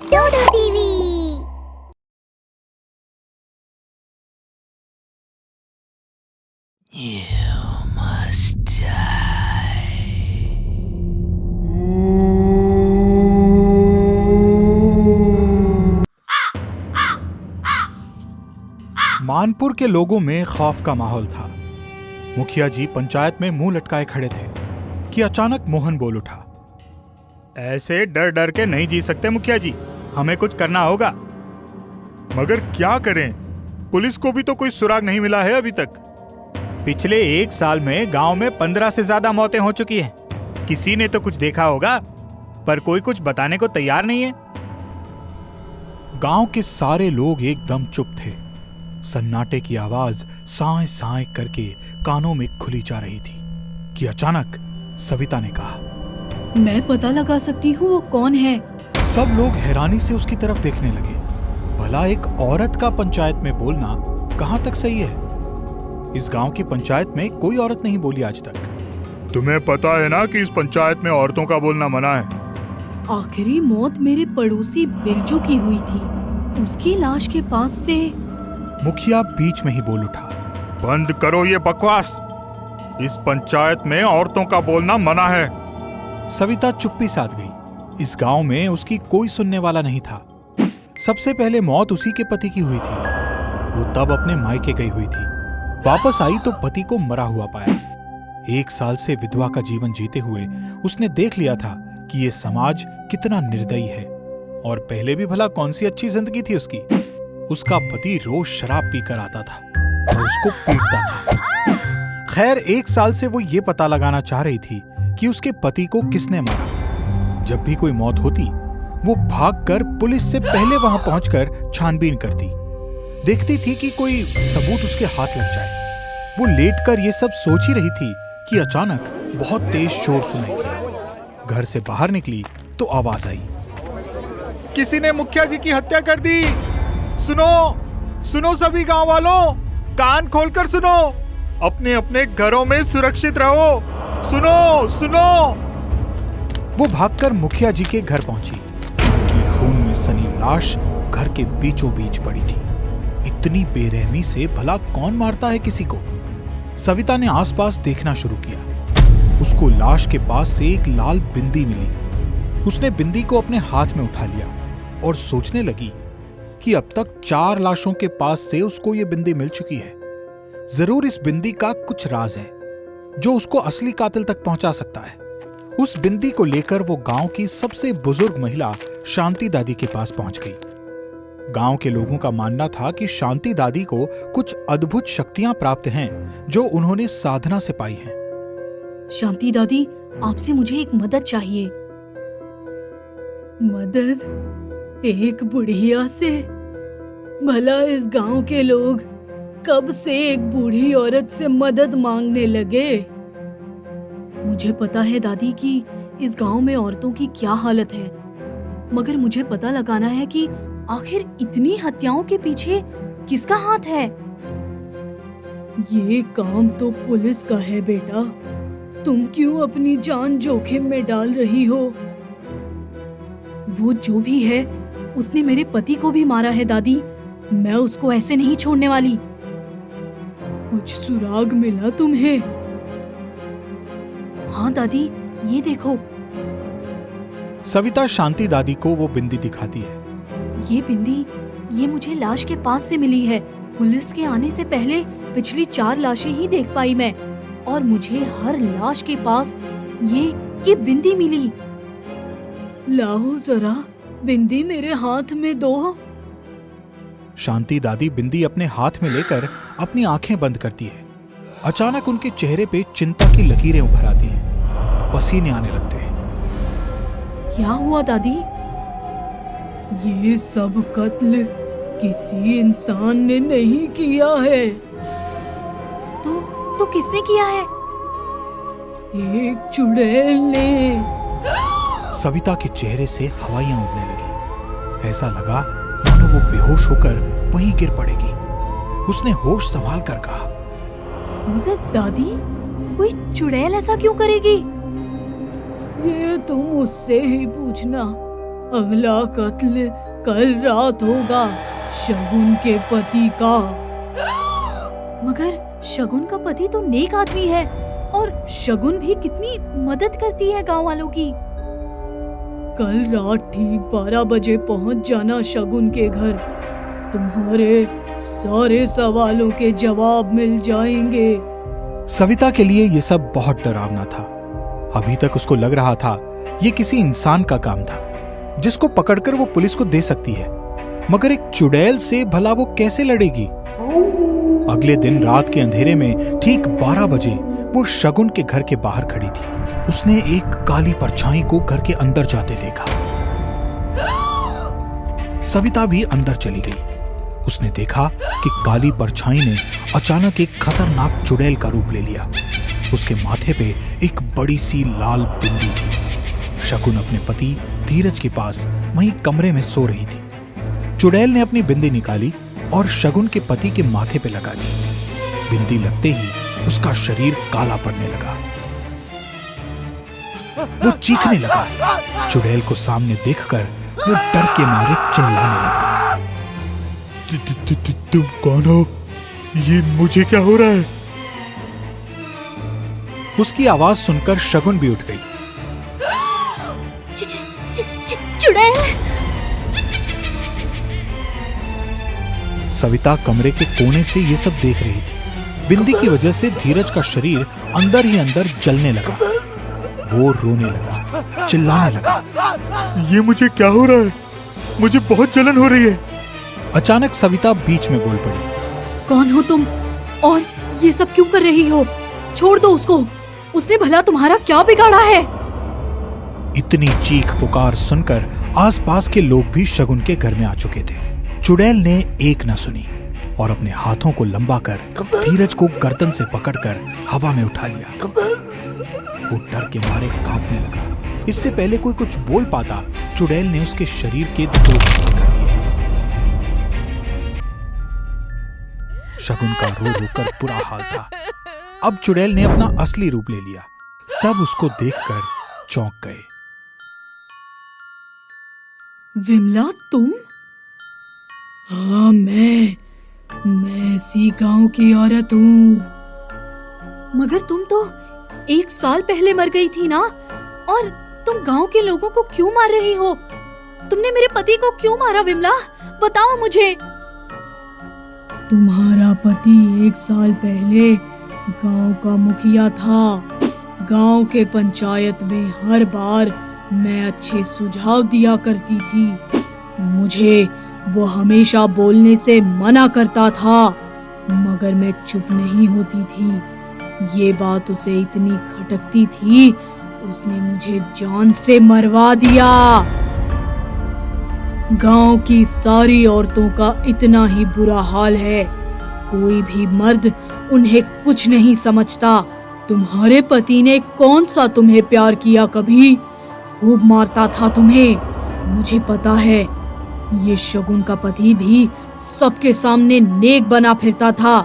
डोडो TV. You must die. Manpur के लोगों में खौफ का माहौल था। मुखिया जी पंचायत में मुंह लटकाए खड़े थे कि अचानक मोहन बोल उठा। ऐसे डर डर के नहीं जी सकते मुखिया जी, हमें कुछ करना होगा। मगर क्या करें? पुलिस को भी तो कोई सुराग नहीं मिला है अभी तक। पिछले 1 साल में गांव में 15 से ज्यादा मौतें हो चुकी हैं। किसी ने तो कुछ देखा होगा, पर कोई कुछ बताने को तैयार नहीं है। गांव के सारे लोग एकदम चुप थे। सन्नाटे की आवाज साए साए करके कानों में खुली जा रही थी कि अचानक सविता ने कहा, मैं पता लगा सकती हूँ वो कौन है। सब लोग हैरानी से उसकी तरफ देखने लगे। भला एक औरत का पंचायत में बोलना कहां तक सही है? इस गांव की पंचायत में कोई औरत नहीं बोली आज तक। तुम्हें पता है ना कि इस पंचायत में औरतों का बोलना मना है। आखिरी मौत मेरे पड़ोसी बिरजू की हुई थी। उसकी लाश के पास से। मुखिया बीच में ही बोल उठा, बंद करो ये बकवास। इस पंचायत में औरतों का बोलना मना है। सविता चुप्पी साध गई। इस गांव में उसकी कोई सुनने वाला नहीं था। सबसे पहले मौत उसी के पति की हुई थी। वो तब अपने मायके गई हुई थी। वापस आई तो पति को मरा हुआ पाया। 1 साल से विधवा का जीवन जीते हुए उसने देख लिया था कि ये समाज कितना निर्दयी है। और पहले भी भला कौन सी अच्छी जिंदगी थी उसकी। उसका पति रोज शराब पीकर आता था और उसको पीटता था। खैर 1 साल से वो ये पता लगाना चाह रही थी कि उसके पति को किसने मारा। जब भी कोई मौत होती वो भागकर पुलिस से पहले वहां पहुंचकर छानबीन करती। देखती थी कि कोई सबूत उसके हाथ लग जाए। वो लेटकर ये सब सोच ही रही थी कि अचानक बहुत तेज शोर सुनाई दिया। घर से बाहर निकली तो आवाज आई, किसी ने मुखिया जी की हत्या कर दी। सुनो सुनो सभी गांव वालों, कान खोलकर सुनो। अपने अपने घरों में सुरक्षित रहो। सुनो सुनो। वो भागकर मुखिया जी के घर पहुंची। उनकी खून में सनी लाश घर के बीचों बीच पड़ी थी। इतनी बेरहमी से भला कौन मारता है किसी को? सविता ने आसपास देखना शुरू किया। उसको लाश के पास से एक लाल बिंदी मिली। उसने बिंदी को अपने हाथ में उठा लिया और सोचने लगी कि अब तक 4 लाशों के पास से उसको ये बिंदी मिल चुकी है। जरूर इस बिंदी का कुछ राज है जो उसको असली कातिल तक पहुंचा सकता है। उस बिंदी को लेकर वो गांव की सबसे बुजुर्ग महिला शांति दादी के पास पहुंच गई। गांव के लोगों का मानना था कि शांति दादी को कुछ अद्भुत शक्तियां प्राप्त हैं जो उन्होंने साधना से पाई हैं। शांति दादी, आपसे मुझे एक मदद चाहिए। मदद? एक बुढ़िया से? भला इस गांव के लोग कब से एक बूढ़ी औरत से मदद मांगने लगे? मुझे पता है दादी कि इस गांव में औरतों की क्या हालत है, मगर मुझे पता लगाना है कि आखिर इतनी हत्याओं के पीछे किसका हाथ है। ये काम तो पुलिस का है बेटा। तुम क्यों अपनी जान जोखिम में डाल रही हो? वो जो भी है उसने मेरे पति को भी मारा है दादी। मैं उसको ऐसे नहीं छोड़ने वाली। कुछ सुराग मिला तुम्हें? हाँ दादी, ये देखो। सविता शांति दादी को वो बिंदी दिखाती है। ये बिंदी, ये मुझे लाश के पास से मिली है। पुलिस के आने से पहले पिछली 4 लाशें ही देख पाई मैं, और मुझे हर लाश के पास ये बिंदी मिली। लाओ जरा बिंदी मेरे हाथ में दो। शांति दादी बिंदी अपने हाथ में लेकर अपनी आंखें बंद करती है। अचानक उनके चेहरे पे चिंता की लकीरें उभर आती हैं। पसीने आने लगते हैं। क्या हुआ दादी? ये सब कत्ल किसी इंसान ने नहीं किया है। तो किसने किया है? एक चुड़ैल ने। सविता के चेहरे से हवाइयां उड़ने लगी। ऐसा लगा मानो वो बेहोश होकर वहीं गिर पड़ेगी। उसने होश संभाल कर कहा, मगर दादी, कोई चुड़ैल ऐसा क्यों करेगी? ये तुम उससे ही पूछना। अगला कत्ल कल रात होगा शगुन के पति का। मगर शगुन का पति तो नेक आदमी है और शगुन भी कितनी मदद करती है गांव वालों की। कल रात ठीक 12 बजे पहुंच जाना शगुन के घर। तुम्हारे सारे सवालों के जवाब मिल जाएंगे। सविता के लिए ये सब बहुत डरावना था। अभी तक उसको लग रहा था ये किसी इंसान का काम था जिसको पकड़कर वो पुलिस को दे सकती है, मगर एक चुड़ैल से भला वो कैसे लड़ेगी। अगले दिन रात के अंधेरे में ठीक 12 बजे वो शगुन के घर के बाहर खड़ी थी। उसने एक काली परछाई को घर के अंदर जाते देखा। सविता भी अंदर चली गई। उसने देखा कि काली परछाई ने अचानक एक खतरनाक चुड़ैल का रूप ले लिया। उसके माथे पे एक बड़ी सी लाल बिंदी थी। शगुन अपने पति धीरज के पास वहीं कमरे में सो रही थी। चुड़ैल ने अपनी बिंदी निकाली और शगुन के पति के माथे पे लगा दी। बिंदी लगते ही उसका शरीर काला पड़ने लगा। वो चीखने लगा। चुड़ैल को सामने देखकर वो डर के मारे चिल्लाने लगा। तुम कौन हो? ये मुझे क्या हो रहा है? उसकी आवाज सुनकर शगुन भी उठ गई। चुड़ैल! सविता कमरे के कोने से ये सब देख रही थी। बिंदी की वजह से धीरज का शरीर अंदर ही अंदर जलने लगा। वो रोने लगा, चिल्लाने लगा। ये मुझे क्या हो रहा है? मुझे बहुत जलन हो रही है। अचानक सविता बीच में बोल पड़ी। कौन हो तुम और ये सब क्यों कर रही हो? छोड़ दो उसको। उसने भला तुम्हारा क्या बिगाड़ा है? इतनी चीख पुकार सुनकर आसपास के लोग भी शगुन के घर में आ चुके थे। चुड़ैल ने एक न सुनी और अपने हाथों को लंबा कर धीरज को गर्दन से पकड़कर हवा में उठा लिया। वो डर के मारे कांपने लगा। इससे पहले कोई कुछ बोल पाता, चुड़ैल ने उसके शरीर के 2 हिस्से कर दिए। शगुन का रो रो कर बुरा हाल था। अब चुड़ैल ने अपना असली रूप ले लिया। सब उसको देखकर चौंक गए। विमला, तुम? हाँ, मैं इसी गांव की औरत हूँ। मगर तुम तो 1 साल पहले मर गई थी ना? और तुम गांव के लोगों को क्यों मार रही हो? तुमने मेरे पति को क्यों मारा विमला? बताओ मुझे। तुम्हारा पति 1 साल पहले गांव का मुखिया था। गांव के पंचायत में हर बार मैं अच्छे सुझाव दिया करती थी। मुझे वो हमेशा बोलने से मना करता था, मगर मैं चुप नहीं होती थी। ये बात उसे इतनी खटकती थी, उसने मुझे जान से मरवा दिया। गांव की सारी औरतों का इतना ही बुरा हाल है। कोई भी मर्द उन्हें कुछ नहीं समझता। तुम्हारे पति ने कौन सा तुम्हें प्यार किया? कभी खूब मारता था तुम्हें। मुझे पता है, ये शगुन का पति भी सबके सामने नेक बना फिरता था,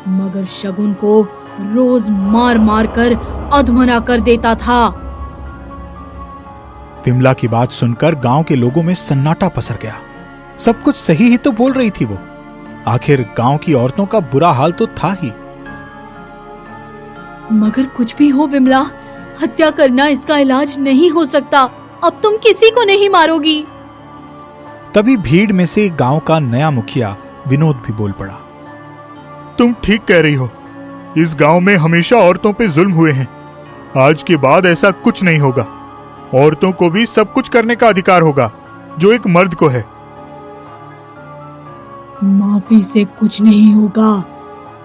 मगर शगुन को रोज मार मार कर अधमरा कर देता था। विमला की बात सुनकर गांव के लोगों में सन्नाटा पसर गया। सब कुछ सही ही तो बोल रही थी वो। आखिर गांव की औरतों का बुरा हाल तो था ही। मगर कुछ भी हो विमला, हत्या करना इसका इलाज नहीं हो सकता। अब तुम किसी को नहीं मारोगी। तभी भीड़ में से गांव का नया मुखिया विनोद भी बोल पड़ा। तुम ठीक कह रही हो। इस गांव में हमेशा औरतों पे जुल्म हुए हैं। आज के बाद ऐसा कुछ नहीं होगा। औरतों को भी सब कुछ करने का अधिकार होगा जो एक मर्द को है। माफी से कुछ नहीं होगा।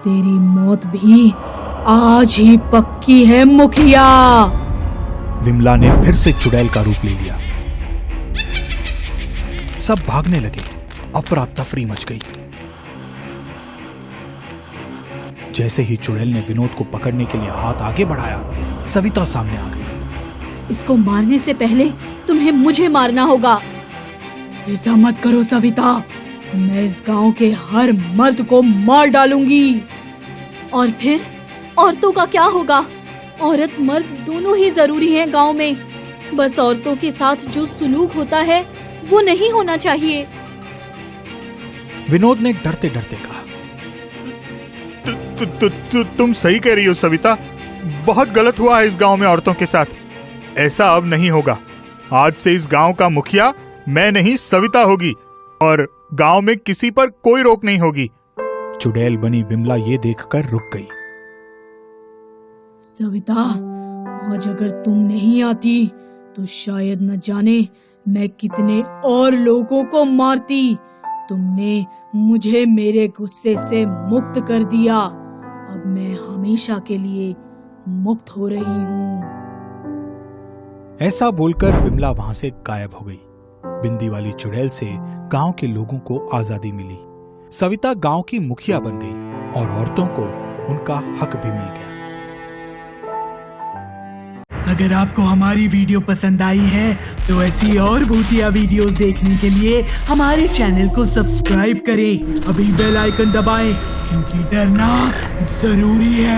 तेरी मौत भी आज ही पक्की है मुखिया। विमला ने फिर से चुड़ैल का रूप ले लिया। सब भागने लगे। अफरा तफरी मच गई। जैसे ही चुड़ैल ने विनोद को पकड़ने के लिए हाथ आगे बढ़ाया, सविता सामने आ गई। इसको मारने से पहले तुम्हें मुझे मारना होगा। ऐसा मत करो सविता। मैं इस गांव के हर मर्द को मार डालूंगी। और फिर औरतों का क्या होगा? औरत मर्द दोनों ही जरूरी हैं गांव में। बस औरतों के साथ जो सुलूक होता है वो नहीं होना चाहिए। विनोद ने डरते डरते कहा, तुम सही कह रही हो सविता, बहुत गलत हुआ है इस गांव में औरतों के साथ। ऐसा अब नहीं होगा। आज से इस गांव का मुखिया मैं नहीं सविता होगी और गांव में किसी पर कोई रोक नहीं होगी। चुड़ैल बनी विमला ये देखकर रुक गई। सविता, आज अगर तुम नहीं आती तो शायद न जाने मैं कितने और लोगों को मारती। तुमने मुझे मेरे गुस्से से मुक्त कर दिया। अब मैं हमेशा के लिए मुक्त हो रही हूँ। ऐसा बोलकर विमला वहां से गायब हो गई। बिंदी वाली चुड़ैल से गांव के लोगों को आजादी मिली। सविता गांव की मुखिया बन गई और औरतों को उनका हक भी मिल गया। अगर आपको हमारी वीडियो पसंद आई है तो ऐसी और भूतिया वीडियोस देखने के लिए हमारे चैनल को सब्सक्राइब करें। अभी बेल आइकन दबाएं क्योंकि डरना जरूरी है।